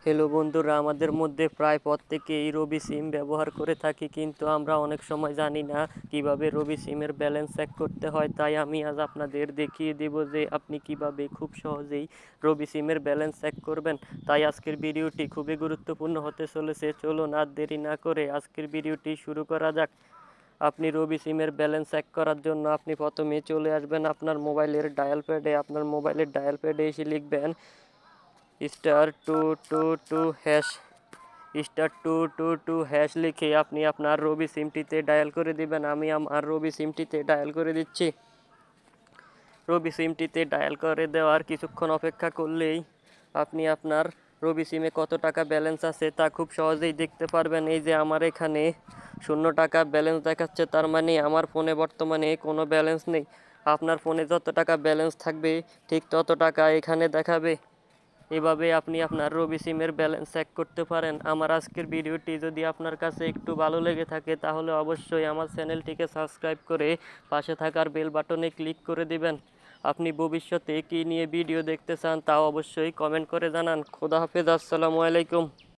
Hello বন্ধুরা, আমাদের মধ্যে প্রায় প্রত্যেকেই রবি সিম ব্যবহার করে থাকি, কিন্তু আমরা অনেক সময় জানি না কিভাবে রবি সিমের ব্যালেন্স চেক করতে হয়। তাই আমি আজ আপনাদের দেখিয়ে দেব যে আপনি কিভাবে খুব সহজেই রবি সিমের ব্যালেন্স চেক করবেন। তাই আজকের ভিডিওটি খুবই গুরুত্বপূর্ণ হতে চলেছে। চলুন আর দেরি না করে আজকের ভিডিওটি শুরু করা যাক। আপনি রবি সিমের ব্যালেন্স চেক করার জন্য আপনি প্রথমে চলে আসবেন আপনার মোবাইলের ডায়াল প্যাডে। আপনার মোবাইলের ডায়াল প্যাডে এসে লিখবেন *222# *222# লিখে আপনি আপনার রবি সিমটিতে ডায়াল করে দিবেন। আমি আমার রবি সিমটিতে ডায়াল করে দিচ্ছি। রবি সিমটিতে ডায়াল করে দেওয়ার কিছুক্ষণ অপেক্ষা করলেই আপনি আপনার রবি সিমে কত টাকা ব্যালেন্স আছে তা খুব সহজেই দেখতে পারবেন। এই যে আমার এখানে 0 টাকা ব্যালেন্স দেখাচ্ছে, তার মানে আমার ফোনে বর্তমানে কোনো ব্যালেন্স নেই। আপনার ফোনে যত টাকা ব্যালেন্স থাকবে ঠিক তত টাকা এখানে দেখাবে। এভাবে আপনি আপনার রবি সিমের ব্যালেন্স চেক করতে পারেন। আমার আজকের ভিডিওটি যদি আপনার কাছে একটু ভালো লেগে থাকে তাহলে অবশ্যই আমার চ্যানেলটিকে সাবস্ক্রাইব করে পাশে থাকার বেল বাটনে ক্লিক করে দিবেন। আপনি ভবিষ্যতে কী নিয়ে ভিডিও দেখতে চান তাও অবশ্যই কমেন্ট করে জানান। খোদা হাফেজ, আসসালামু আলাইকুম।